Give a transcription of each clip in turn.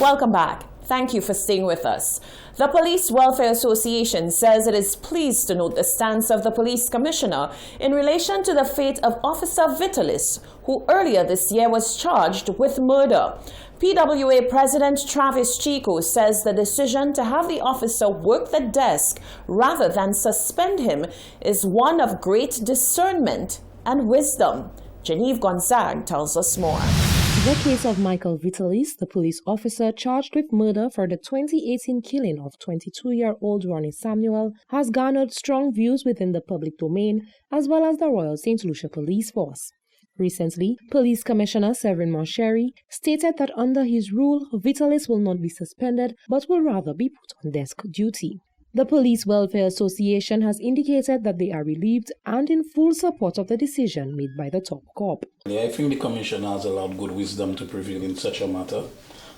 Welcome back. Thank you for staying with us. The Police Welfare Association says it is pleased to note the stance of the police commissioner in relation to the fate of Officer Vitalis, who earlier this year was charged with murder. PWA President Travis Chico says the decision to have the officer work the desk rather than suspend him is one of great discernment and wisdom. Genevieve Gonzague tells us more. The case of Michael Vitalis, the police officer charged with murder for the 2018 killing of 22-year-old Ronnie Samuel, has garnered strong views within the public domain as well as the Royal St. Lucia Police Force. Recently, Police Commissioner Severin Mosheri stated that under his rule, Vitalis will not be suspended but will rather be put on desk duty. The Police Welfare Association has indicated that they are relieved and in full support of the decision made by the top cop. I think the Commissioner has allowed good wisdom to prevail in such a matter.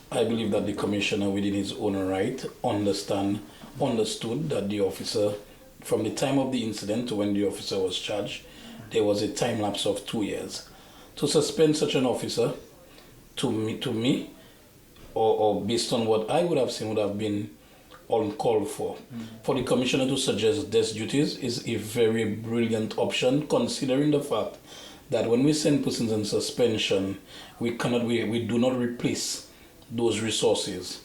I believe that the Commissioner, within his own right, understood that the officer, from the time of the incident to when the officer was charged, there was a time lapse of 2 years. To suspend such an officer, to me, or based on what I would have seen, would have been uncalled for. For the Commissioner to suggest desk duties is a very brilliant option, considering the fact that when we send persons in suspension, we do not replace those resources.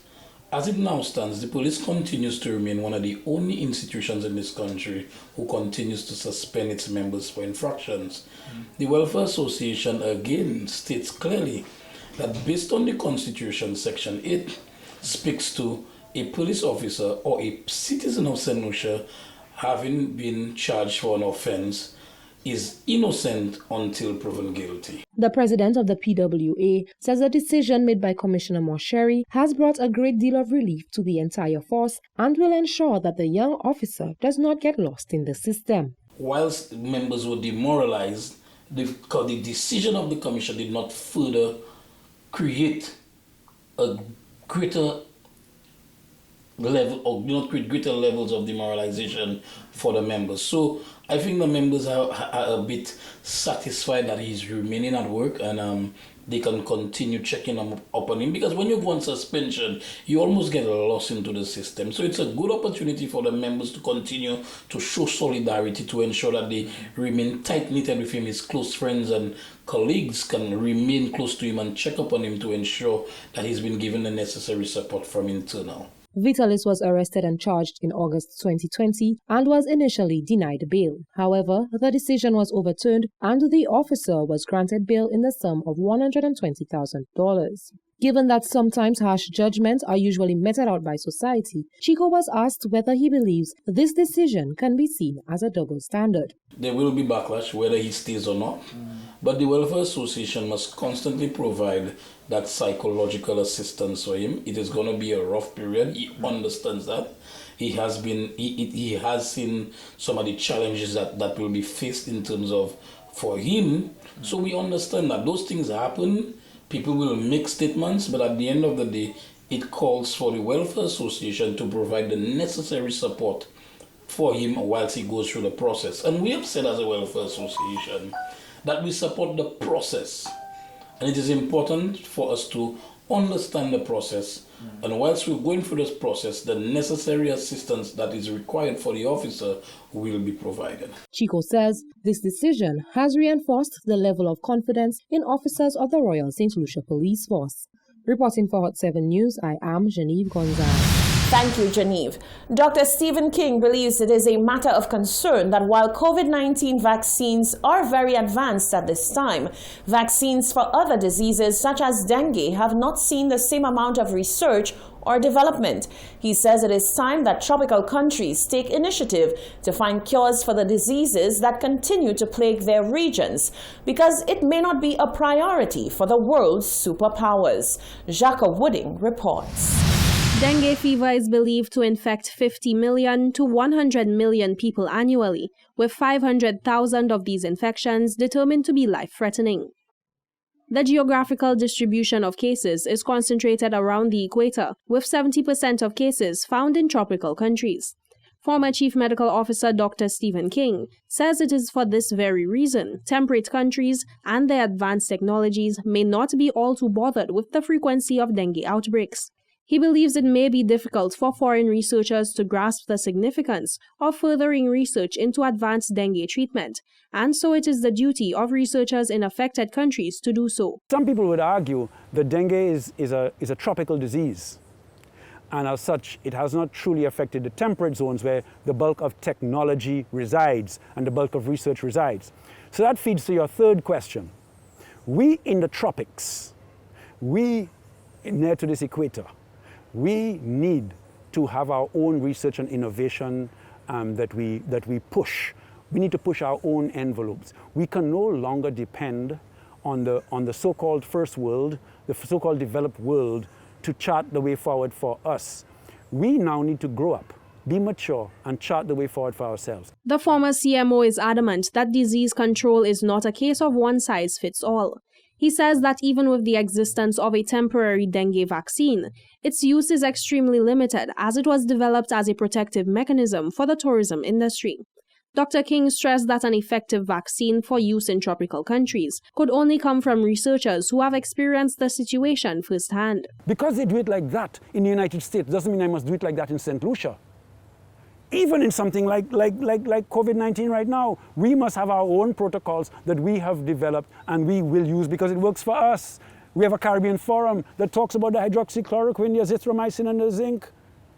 As it now stands, the police continues to remain one of the only institutions in this country who continues to suspend its members for infractions. The Welfare Association again states clearly that based on the Constitution, Section 8 speaks to a police officer or a citizen of St. Lucia having been charged for an offense is innocent until proven guilty. The president of the PWA says the decision made by Commissioner Mosheri has brought a great deal of relief to the entire force and will ensure that the young officer does not get lost in the system. Whilst members were demoralized, the decision of the commission did not further create a greater level or do not create greater levels of demoralization for the members. So I think the members are a bit satisfied that he's remaining at work and they can continue checking up on him, because when you go on suspension, you almost get lost into the system. So it's a good opportunity for the members to continue to show solidarity to ensure that they remain tight-knitted with him. His close friends and colleagues can remain close to him and check up on him to ensure that he's been given the necessary support from internal. Vitalis was arrested and charged in August 2020 and was initially denied bail. However, the decision was overturned and the officer was granted bail in the sum of $120,000. Given that sometimes harsh judgments are usually meted out by society, Chico was asked whether he believes this decision can be seen as a double standard. There will be backlash whether he stays or not, but the Welfare Association must constantly provide that psychological assistance for him. It is going to be a rough period. He understands that. He has seen some of the challenges that will be faced in terms of for him. So we understand that those things happen. People will make statements, but at the end of the day, it calls for the Welfare Association to provide the necessary support for him whilst he goes through the process. And we have said as a Welfare Association that we support the process. And it is important for us to understand the process. And whilst we're going through this process, the necessary assistance that is required for the officer will be provided. Chico says this decision has reinforced the level of confidence in officers of the Royal St. Lucia Police Force. Reporting for Hot 7 News, I am Genevieve Gonzague. Thank you, Genevieve. Dr. Stephen King believes it is a matter of concern that while COVID-19 vaccines are very advanced at this time, vaccines for other diseases such as dengue have not seen the same amount of research or development. He says it is time that tropical countries take initiative to find cures for the diseases that continue to plague their regions, because it may not be a priority for the world's superpowers. Jacques Wooding reports. Dengue fever is believed to infect 50 million to 100 million people annually, with 500,000 of these infections determined to be life-threatening. The geographical distribution of cases is concentrated around the equator, with 70% of cases found in tropical countries. Former Chief Medical Officer Dr. Stephen King says it is for this very reason temperate countries and their advanced technologies may not be all too bothered with the frequency of dengue outbreaks. He believes it may be difficult for foreign researchers to grasp the significance of furthering research into advanced dengue treatment, and so it is the duty of researchers in affected countries to do so. Some people would argue that dengue is a tropical disease, and as such, it has not truly affected the temperate zones where the bulk of technology resides and the bulk of research resides. So that feeds to your third question. We in the tropics, we near to this equator, we need to have our own research and innovation that we push. We need to push our own envelopes. We can no longer depend on the so-called first world, the so-called developed world, to chart the way forward for us. We now need to grow up, be mature, and chart the way forward for ourselves. The former CMO is adamant that disease control is not a case of one size fits all. He says that even with the existence of a temporary dengue vaccine, its use is extremely limited as it was developed as a protective mechanism for the tourism industry. Dr. King stressed that an effective vaccine for use in tropical countries could only come from researchers who have experienced the situation firsthand. Because they do it like that in the United States doesn't mean I must do it like that in St. Lucia. Even in something like COVID-19 right now, we must have our own protocols that we have developed and we will use because it works for us. We have a Caribbean Forum that talks about the hydroxychloroquine, the azithromycin, and the zinc.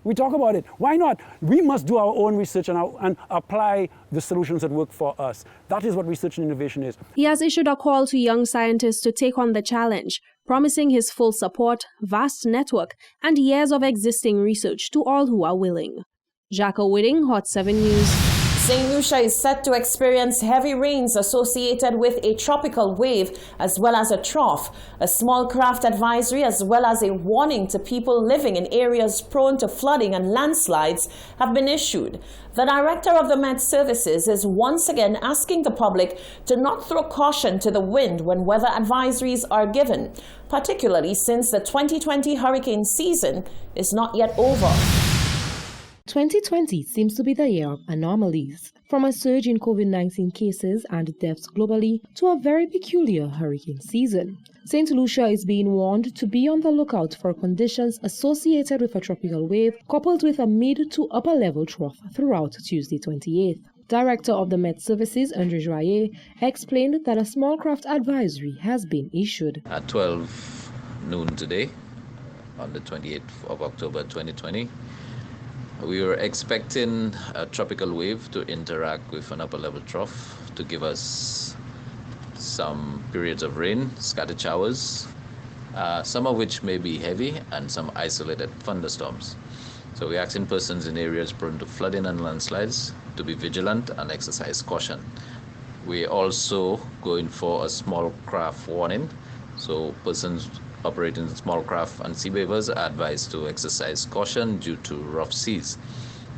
We talk about it. Why not? We must do our own research and apply the solutions that work for us. That is what research and innovation is. He has issued a call to young scientists to take on the challenge, promising his full support, vast network, and years of existing research to all who are willing. Jacko Whitting, Hot 7 News. St. Lucia is set to experience heavy rains associated with a tropical wave as well as a trough. A small craft advisory as well as a warning to people living in areas prone to flooding and landslides have been issued. The director of the Met Services is once again asking the public to not throw caution to the wind when weather advisories are given, particularly since the 2020 hurricane season is not yet over. 2020 seems to be the year of anomalies, from a surge in COVID-19 cases and deaths globally to a very peculiar hurricane season. St. Lucia is being warned to be on the lookout for conditions associated with a tropical wave coupled with a mid to upper level trough throughout Tuesday 28th. Director of the Met Services, Andre Joyer, explained that a small craft advisory has been issued. At 12 noon today, on the 28th of October 2020, we were expecting a tropical wave to interact with an upper level trough to give us some periods of rain, scattered showers, some of which may be heavy and some isolated thunderstorms. So we're asking persons in areas prone to flooding and landslides to be vigilant and exercise caution. We're also going for a small craft warning, so persons operating small craft and sea wavers are advised to exercise caution due to rough seas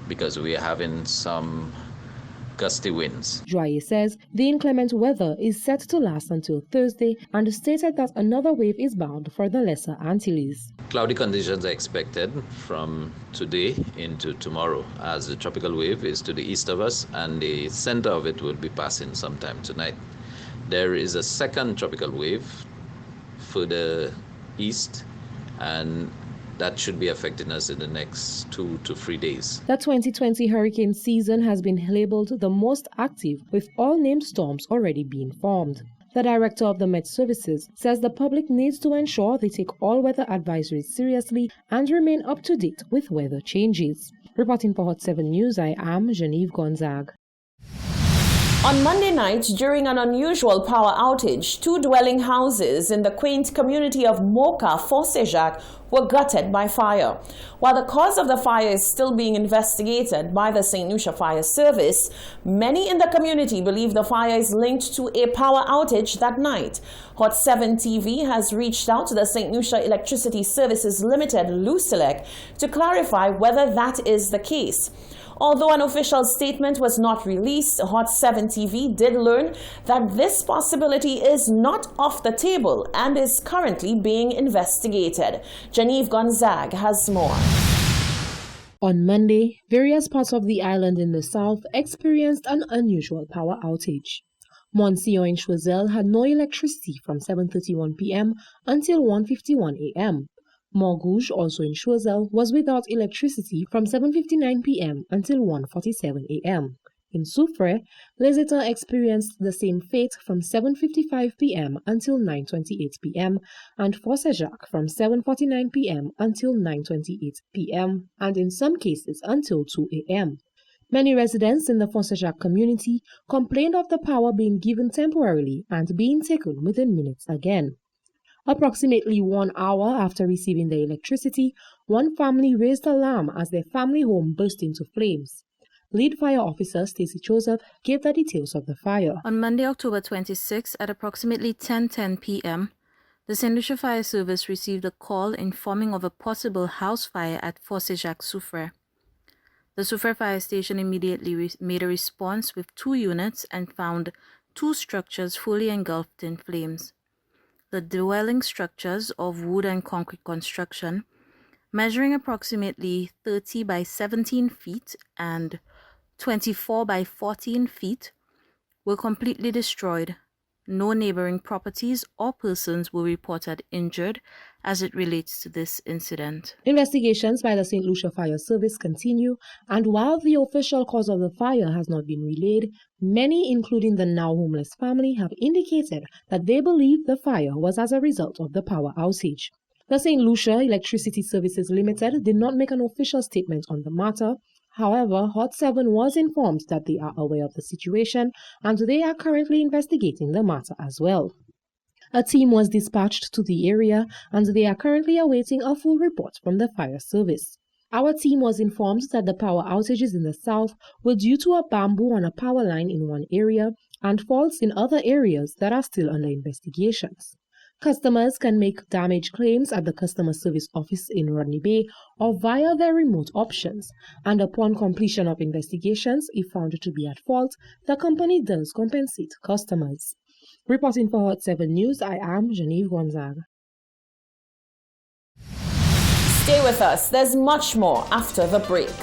because we are having some gusty winds. Joyer says the inclement weather is set to last until Thursday and stated that another wave is bound for the Lesser Antilles. Cloudy conditions are expected from today into tomorrow as the tropical wave is to the east of us and the center of it will be passing sometime tonight. There is a second tropical wave further east, and that should be affecting us in the next 2 to 3 days. The 2020 hurricane season has been labeled the most active, with all named storms already being formed. The director of the Met Services says the public needs to ensure they take all weather advisories seriously and remain up to date with weather changes. Reporting for Hot 7 News, I am Genevieve Gonzague. On Monday night, during an unusual power outage, 2 dwelling houses in the quaint community of Moka, Fort-Saint-Jacques, were gutted by fire. While the cause of the fire is still being investigated by the St. Lucia Fire Service, many in the community believe the fire is linked to a power outage that night. Hot 7 TV has reached out to the St. Lucia Electricity Services Limited, Lucelec, to clarify whether that is the case. Although an official statement was not released, Hot 7 TV did learn that this possibility is not off the table and is currently being investigated. Genevieve Gonzague has more. On Monday, various parts of the island in the south experienced an unusual power outage. Monsieur and Choiseul had no electricity from 7:31 p.m. until 1:51 a.m. Montgouge, also in Choiseul, was without electricity from 7:59 p.m. until 1:47 a.m. In Soufrière, Les Étangs experienced the same fate from 7:55 p.m. until 9:28 p.m. and Fort-Saint-Jacques from 7:49 p.m. until 9:28 p.m. and in some cases until 2 a.m. Many residents in the Fort-Saint-Jacques community complained of the power being given temporarily and being taken within minutes again. Approximately 1 hour after receiving the electricity, one family raised alarm as their family home burst into flames. Lead Fire Officer Stacey Joseph gave the details of the fire. On Monday, October 26, at approximately 10:10 p.m., the St. Lucia Fire Service received a call informing of a possible house fire at Fort-Saint-Jacques Soufrière. The Soufrière Fire Station immediately made a response with 2 units and found 2 structures fully engulfed in flames. The dwelling structures of wood and concrete construction, measuring approximately 30 by 17 feet and 24 by 14 feet, were completely destroyed. No neighboring properties or persons were reported injured as it relates to this incident. Investigations by the St. Lucia Fire Service continue, and while the official cause of the fire has not been relayed, many, including the now homeless family, have indicated that they believe the fire was as a result of the power outage. The St. Lucia Electricity Services Limited did not make an official statement on the matter. However, Hot 7 was informed that they are aware of the situation and they are currently investigating the matter as well. A team was dispatched to the area and they are currently awaiting a full report from the fire service. Our team was informed that the power outages in the south were due to a bamboo on a power line in one area and faults in other areas that are still under investigations. Customers can make damage claims at the customer service office in Rodney Bay or via their remote options, and upon completion of investigations, if found to be at fault, the company does compensate customers. Reporting for Hot 7 News, I am Genevieve Gonzaga. Stay with us. There's much more after the break.